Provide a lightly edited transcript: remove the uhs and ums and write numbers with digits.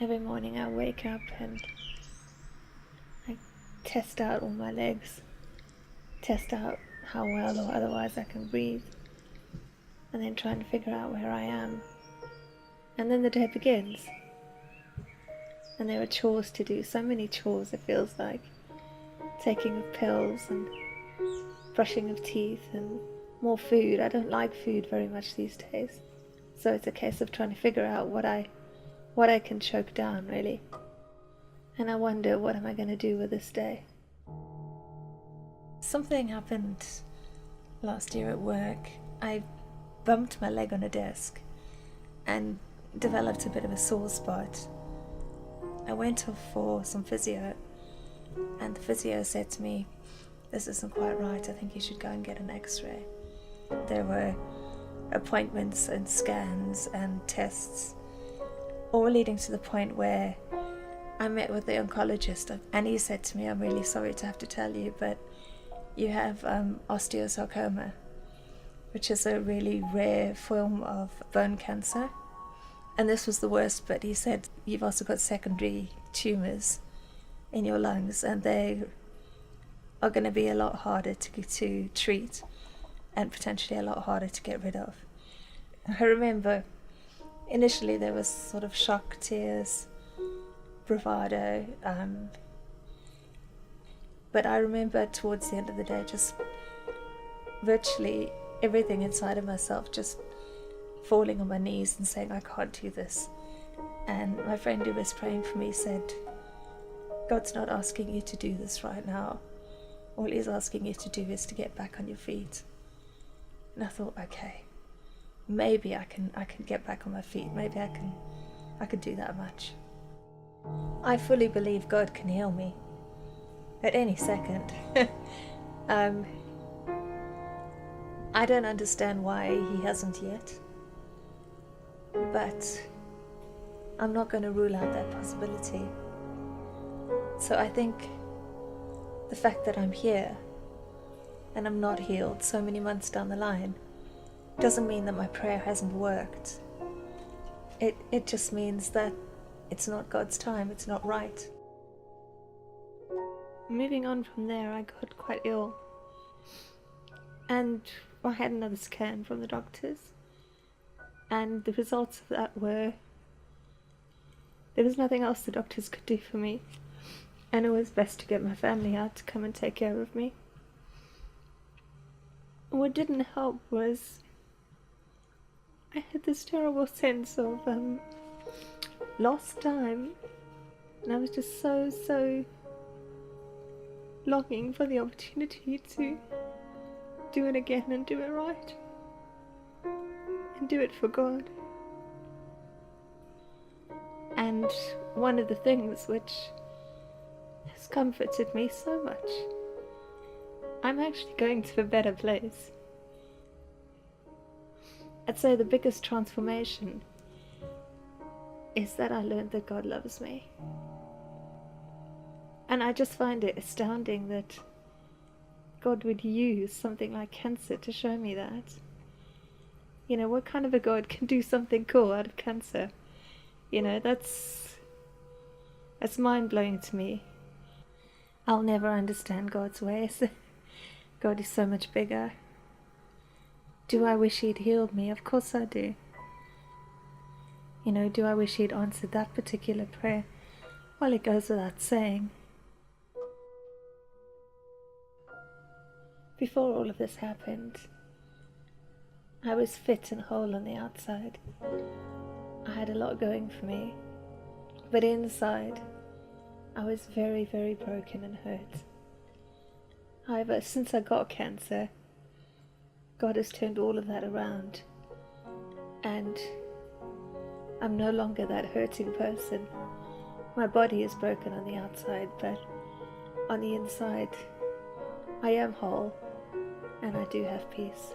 Every morning I wake up and I test out all my legs, test out how well or otherwise I can breathe, and then try and figure out where I am. And then the day begins, and there are chores to do, so many chores it feels like. Taking of pills and brushing of teeth and more food. I don't like food very much these days, so it's a case of trying to figure out what I can choke down, really. And I wonder, what am I going to do with this day? Something happened last year at work. I bumped my leg on a desk and developed a bit of a sore spot. I went off for some physio, and the physio said to me, "This isn't quite right, I think you should go and get an x-ray." There were appointments and scans and tests, all leading to the point where I met with the oncologist, and he said to me, "I'm really sorry to have to tell you, but you have osteosarcoma, which is a really rare form of bone cancer." And this was the worst, but he said, "You've also got secondary tumours in your lungs, and they are going to be a lot harder to treat and potentially a lot harder to get rid of." I remember initially there was sort of shock, tears, bravado, but I remember towards the end of the day just virtually everything inside of myself just falling on my knees and saying, "I can't do this." And my friend who was praying for me said, "God's not asking you to do this right now. All he's asking you to do is to get back on your feet." And I thought, okay, maybe I can get back on my feet. Maybe I can do that much. I fully believe God can heal me at any second. I don't understand why he hasn't yet, but I'm not going to rule out that possibility. So I think the fact that I'm here and I'm not healed so many months down the line doesn't mean that my prayer hasn't worked. It just means that it's not God's time, it's not right. Moving on from there, I got quite ill, and I had another scan from the doctors, and the results of that were there was nothing else the doctors could do for me, and it was best to get my family out to come and take care of me. What didn't help was I had this terrible sense of lost time, and I was just so longing for the opportunity to do it again and do it right and do it for God. And one of the things which has comforted me so much, I'm actually going to a better place. I'd say the biggest transformation is that I learned that God loves me. And I just find it astounding that God would use something like cancer to show me that. You know, what kind of a God can do something cool out of cancer? You know, that's mind-blowing to me. I'll never understand God's ways. God is so much bigger. Do I wish he'd healed me? Of course I do. You know, do I wish he'd answered that particular prayer? Well, it goes without saying. Before all of this happened, I was fit and whole on the outside. I had a lot going for me, but inside, I was very, very broken and hurt. However, since I got cancer, God has turned all of that around, and I'm no longer that hurting person. My body is broken on the outside, but on the inside, I am whole, and I do have peace.